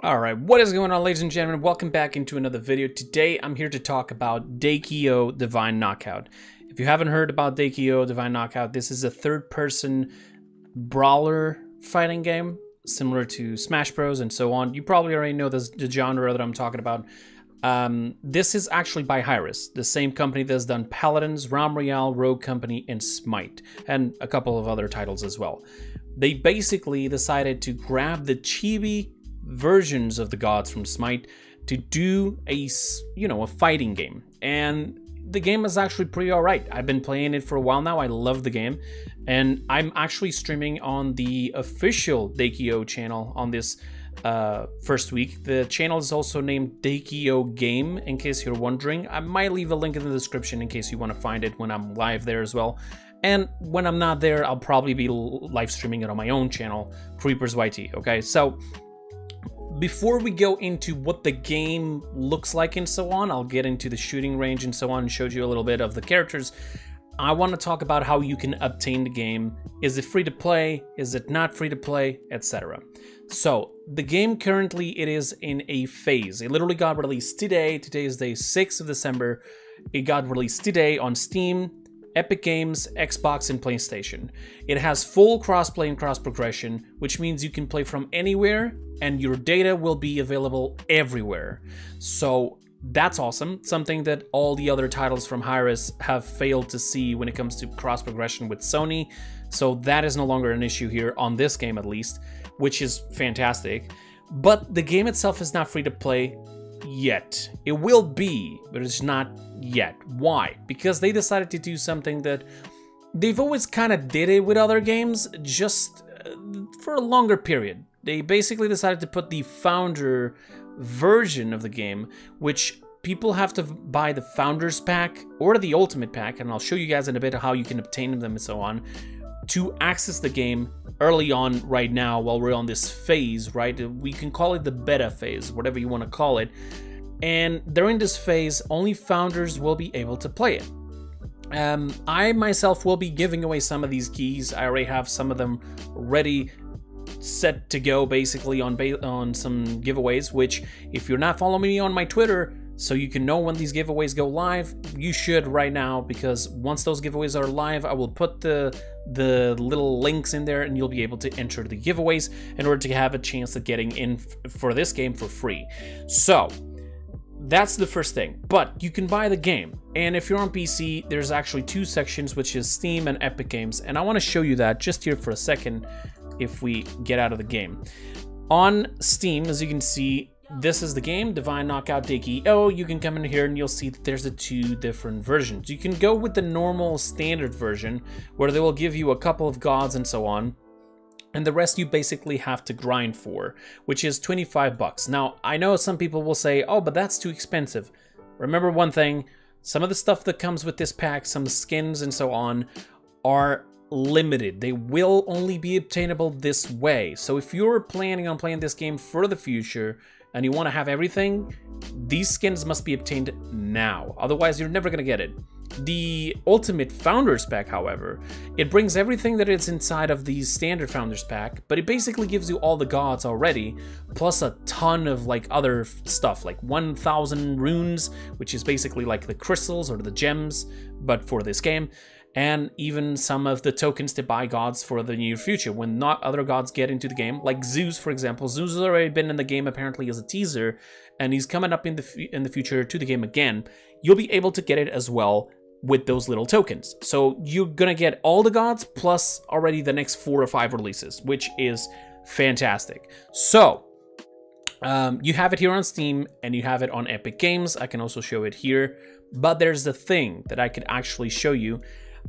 Alright, what is going on, ladies and gentlemen? Welcome back into another video. Today I'm here to talk about DKO Divine Knockout. If you haven't heard about DKO Divine Knockout, this is a third-person brawler fighting game similar to Smash Bros and so on. You probably already know the genre that I'm talking about. This is actually by Hi-Rez, the same company that's done Paladins, Realm Royale, Rogue Company, and Smite, and a couple of other titles as well. They basically decided to grab the chibi versions of the gods from Smite to do a fighting game, and the game is actually pretty alright. I've been playing it for a while now. I love the game, and I'm actually streaming on the official DKO channel on this first week. The channel is also named DKO Game, in case you're wondering. I might leave a link in the description in case you want to find it when I'm live there as well. And when I'm not there, I'll probably be live streaming it on my own channel, Kreepers YT. Okay, so before we go into what the game looks like and so on, I'll get into the shooting range and so on and show you a little bit of the characters. I want to talk about how you can obtain the game. Is it free to play? Is it not free to play? Etc. So the game currently, it is in a phase. It literally got released today. Today is day 6 of December. It got released today on Steam, Epic Games, Xbox, and PlayStation. It has full crossplay and cross progression, which means you can play from anywhere and your data will be available everywhere. So that's awesome. Something that all the other titles from Hi-Rez have failed to see when it comes to cross progression with Sony. So that is no longer an issue here on this game, at least, which is fantastic. But the game itself is not free to play yet. It will be, but it's not yet. Why? Because they decided to do something that they've always kind of did it with other games, just for a longer period. They basically decided to put the founder version of the game, which people have to buy the founders pack or the ultimate pack, and I'll show you guys in a bit how you can obtain them and so on, to access the game early on right now while we're on this phase, right? We can call it the beta phase, whatever you want to call it. And during this phase, only founders will be able to play it. I myself will be giving away some of these keys. I already have some of them ready, set to go, basically on some giveaways, which if you're not following me on my Twitter, so you can know when these giveaways go live, you should right now, because once those giveaways are live, I will put the little links in there and you'll be able to enter the giveaways in order to have a chance at getting in for this game for free. So that's the first thing, but you can buy the game. And if you're on PC, there's actually two sections, which is Steam and Epic Games. And I want to show you that just here for a second if we get out of the game. On Steam, as you can see, this is the game, Divine Knockout DKO. You can come in here and you'll see that there's the two different versions. You can go with the normal standard version, where they will give you a couple of gods and so on, and the rest you basically have to grind for, which is 25 bucks. Now, I know some people will say, oh, but that's too expensive. Remember one thing, some of the stuff that comes with this pack, some skins and so on, are limited. They will only be obtainable this way. So if you're planning on playing this game for the future and you want to have everything, these skins must be obtained now. Otherwise, you're never going to get it. The Ultimate Founders Pack, however, it brings everything that is inside of the standard Founders Pack, but it basically gives you all the gods already, plus a ton of like other stuff, like 1,000 runes, which is basically like the crystals or the gems, but for this game, and even some of the tokens to buy gods for the near future when not other gods get into the game, like Zeus, for example. Zeus has already been in the game apparently as a teaser, and he's coming up in the future to the game again. You'll be able to get it as well with those little tokens. So you're gonna get all the gods plus already the next 4 or 5 releases, which is fantastic. So you have it here on Steam and you have it on Epic Games. I can also show it here, but there's the thing that I could actually show you.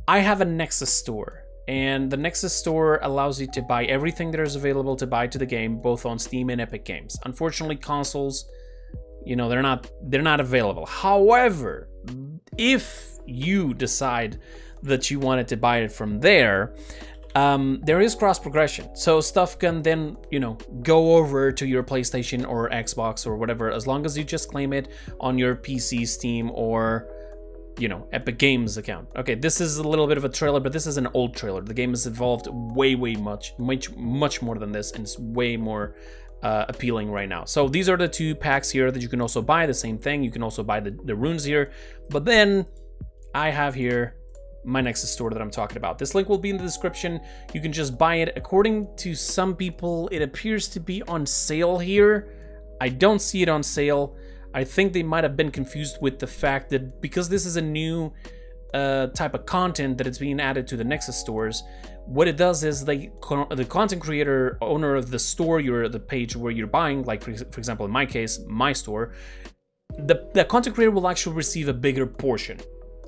I have a Nexus store, and the Nexus store allows you to buy everything that is available to buy to the game, both on Steam and Epic Games. Unfortunately, consoles, you know, they're not available. However, if you decide that you wanted to buy it from there, there is cross progression, so stuff can then, you know, go over to your PlayStation or Xbox or whatever, as long as you just claim it on your PC, Steam, or, you know, Epic Games account. Okay, this is a little bit of a trailer, but this is an old trailer. The game has evolved much more than this, and it's way more appealing right now. So these are the 2 packs here that you can also buy. The same thing, you can also buy the runes here. But then I have here my Nexus store that I'm talking about. This link will be in the description. You can just buy it. According to some people, it appears to be on sale here. I don't see it on sale. I think they might have been confused with the fact that because this is a new type of content that it's being added to the Nexus stores, what it does is the content creator, owner of the store, the page where you're buying, like for example in my case, my store, the content creator will actually receive a bigger portion.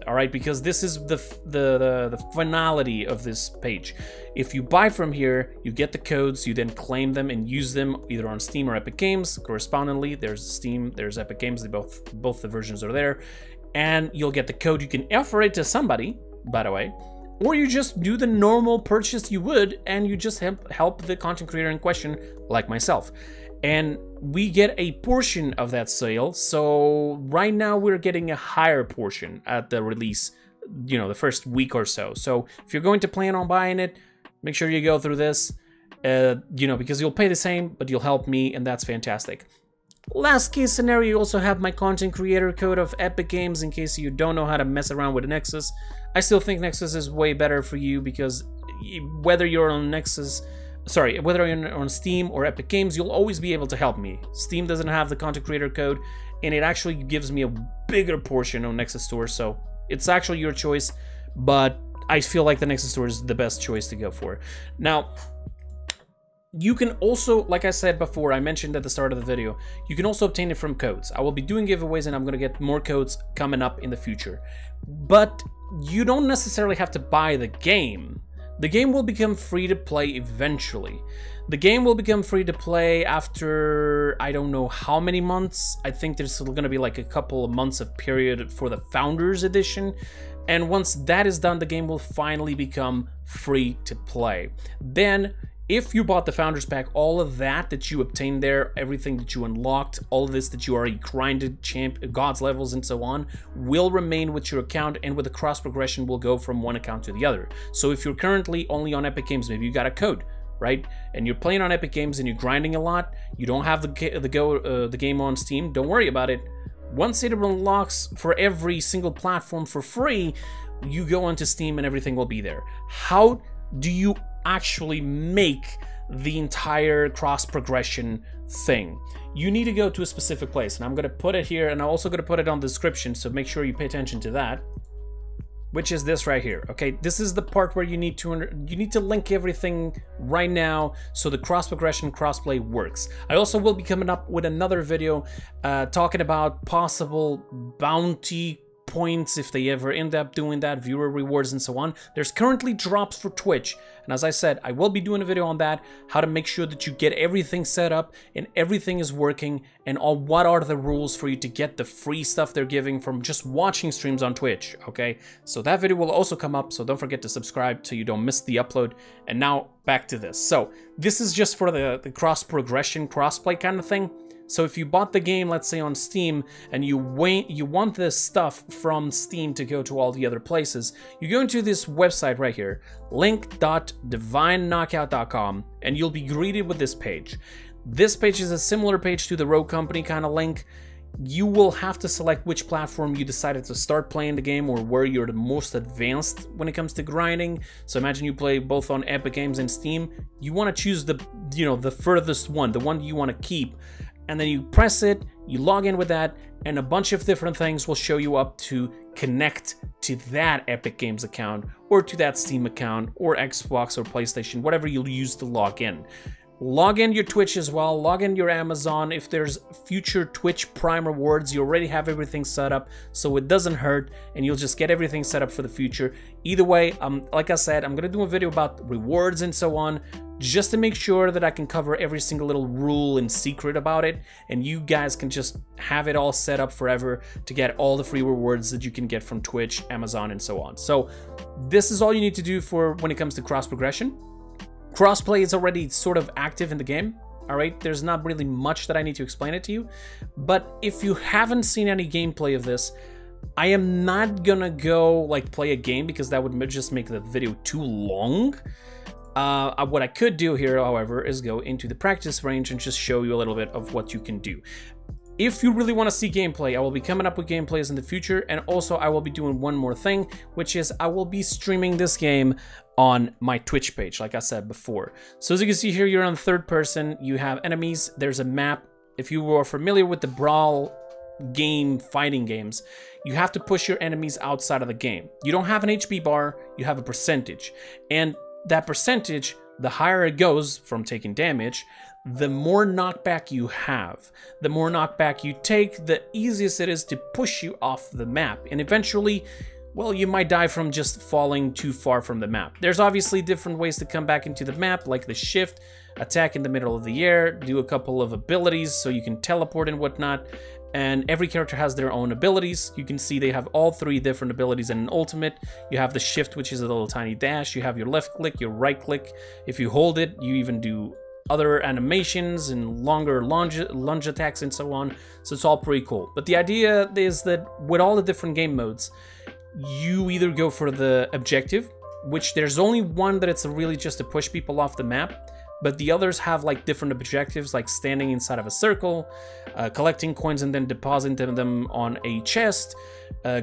All right, because this is the finality of this page. If you buy from here, you get the codes, you then claim them and use them either on Steam or Epic Games. Correspondingly, there's Steam, there's Epic Games, both the versions are there, and you'll get the code. You can offer it to somebody, by the way, or you just do the normal purchase you would, and you just help the content creator in question, like myself. And we get a portion of that sale. So right now we're getting a higher portion at the release, you know, the first week or so. So if you're going to plan on buying it, make sure you go through this, you know, because you'll pay the same, but you'll help me, and that's fantastic. Last case scenario, you also have my content creator code of Epic Games in case you don't know how to mess around with Nexus. I still think Nexus is way better for you because whether you're on whether you're on Steam or Epic Games, you'll always be able to help me. Steam doesn't have the content creator code, and it actually gives me a bigger portion on Nexus Store, so it's actually your choice, but I feel like the Nexus Store is the best choice to go for. Now, you can also, like I said before, I mentioned at the start of the video, you can also obtain it from codes. I will be doing giveaways, and I'm going to get more codes coming up in the future. But you don't necessarily have to buy the game. The game will become free to play eventually. The game will become free to play after, I don't know how many months. I think there's still going to be like a couple of months of period for the Founders Edition. And once that is done, the game will finally become free to play. Then, if you bought the Founders Pack, all of that you obtained there, everything that you unlocked, all of this that you already grinded, God's levels and so on, will remain with your account, and with the cross progression will go from one account to the other. So if you're currently only on Epic Games, maybe you got a code, right? And you're playing on Epic Games and you're grinding a lot, you don't have the game on Steam, don't worry about it. Once it unlocks for every single platform for free, you go onto Steam and everything will be there. How do you actually make the entire cross progression thing? You need to go to a specific place, and I'm going to put it here, and I'm also going to put it on the description, so make sure you pay attention to that, which is this right here. Okay, this is the part where you need to link everything right now so the cross progression crossplay works. I also will be coming up with another video talking about possible bounty points if they ever end up doing that, viewer rewards and so on. There's currently drops for Twitch, and as I said, I will be doing a video on that, how to make sure that you get everything set up and everything is working, and what are the rules for you to get the free stuff they're giving from just watching streams on Twitch. Okay, so that video will also come up, so don't forget to subscribe so you don't miss the upload. And now back to this. So this is just for the cross progression crossplay kind of thing. So if you bought the game, let's say on Steam, and you want this stuff from Steam to go to all the other places, you go into this website right here, link.divineknockout.com, and you'll be greeted with this page. This page is a similar page to the Rogue Company kind of link. You will have to select which platform you decided to start playing the game, or where you're the most advanced when it comes to grinding. So imagine you play both on Epic Games and Steam. You want to choose the furthest one, the one you want to keep. And then you press it, you log in with that, and a bunch of different things will show you up to connect to that Epic Games account, or to that Steam account, or Xbox or PlayStation, whatever you'll use to log in. Log in your Twitch as well, log in your Amazon. If there's future Twitch Prime rewards, you already have everything set up, so it doesn't hurt, and you'll just get everything set up for the future. Either way, like I said, I'm gonna do a video about rewards and so on, just to make sure that I can cover every single little rule and secret about it, and you guys can just have it all set up forever to get all the free rewards that you can get from Twitch, Amazon, and so on. So this is all you need to do for when it comes to cross progression. Crossplay is already sort of active in the game, all right? There's not really much that I need to explain it to you, but if you haven't seen any gameplay of this, I am not gonna go like play a game because that would just make the video too long. What I could do here, however, is go into the practice range and just show you a little bit of what you can do. If you really want to see gameplay, I will be coming up with gameplays in the future, and also I will be doing one more thing, which is I will be streaming this game on my Twitch page, like I said before. So as you can see here, you're on third person, you have enemies, there's a map. If you are familiar with the Brawl game, fighting games, you have to push your enemies outside of the game. You don't have an HP bar, you have a percentage. And that percentage, the higher it goes from taking damage, the more knockback you have. The more knockback you take, the easiest it is to push you off the map. And eventually, well, you might die from just falling too far from the map. There's obviously different ways to come back into the map, like the shift, attack in the middle of the air, do a couple of abilities so you can teleport and whatnot. And every character has their own abilities. You can see they have all 3 different abilities in an ultimate. You have the shift, which is a little tiny dash. You have your left click, your right click. If you hold it, you even do other animations and longer lunge attacks and so on. So it's all pretty cool. But the idea is that with all the different game modes, you either go for the objective, which there's only one that it's really just to push people off the map. But the others have like different objectives, like standing inside of a circle, collecting coins and then depositing them on a chest,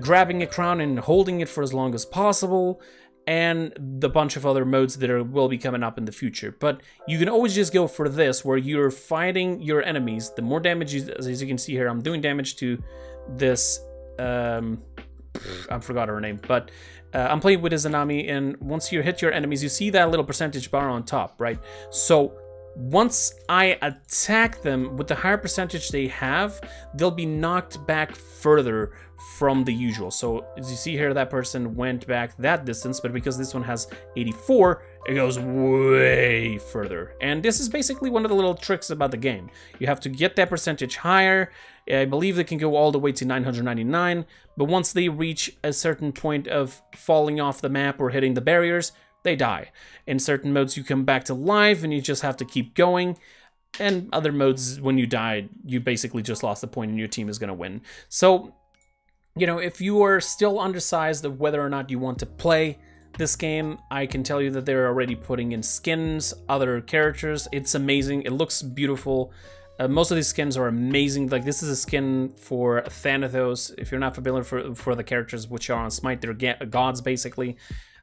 grabbing a crown and holding it for as long as possible, and the bunch of other modes that will be coming up in the future. But you can always just go for this, where you're fighting your enemies. The more damage, as you can see here, I'm doing damage to this, I forgot her name, but I'm playing with Izanami, and once you hit your enemies, you see that little percentage bar on top, right? So once I attack them with the higher percentage they have, they'll be knocked back further from the usual. So as you see here, that person went back that distance, but because this one has 84, it goes way further. And this is basically one of the little tricks about the game. You have to get that percentage higher. I believe they can go all the way to 999, but once they reach a certain point of falling off the map or hitting the barriers, they die. In certain modes, you come back to life and you just have to keep going. And other modes, when you die, you basically just lost the point and your team is going to win. So, you know, if you are still undersized of whether or not you want to play this game, I can tell you that they're already putting in skins, other characters. It's amazing. It looks beautiful. Most of these skins are amazing. Like, this is a skin for Thanatos. If you're not familiar for the characters which are on Smite, they're gods, basically.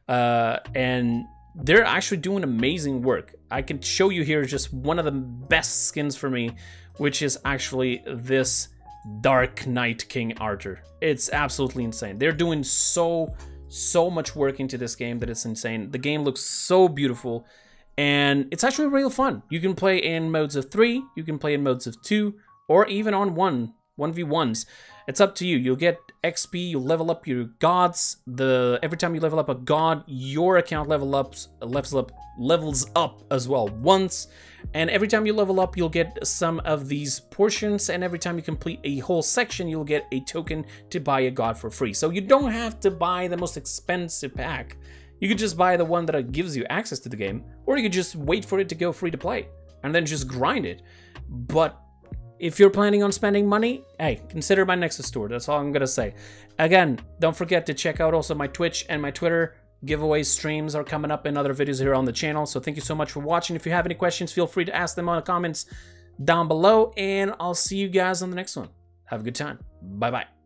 And they're actually doing amazing work. I can show you here just one of the best skins for me, which is actually this Dark Knight King Arthur. It's absolutely insane. They're doing so much work into this game that it's insane. The game looks so beautiful, and it's actually real fun. You can play in modes of 3, you can play in modes of 2, or even on 1v1s. It's up to you. You'll get XP, you'll level up your gods. Every time you level up a god, your account levels up as well once. And every time you level up, you'll get some of these portions, and every time you complete a whole section, you'll get a token to buy a god for free. So you don't have to buy the most expensive pack. You could just buy the one that gives you access to the game, or you could just wait for it to go free to play and then just grind it. But if you're planning on spending money, hey, consider my Nexus store. That's all I'm gonna say. Again, don't forget to check out also my Twitch and my Twitter. Giveaways, streams are coming up in other videos here on the channel. So thank you so much for watching. If you have any questions, feel free to ask them on the comments down below, and I'll see you guys on the next one. Have a good time. Bye-bye.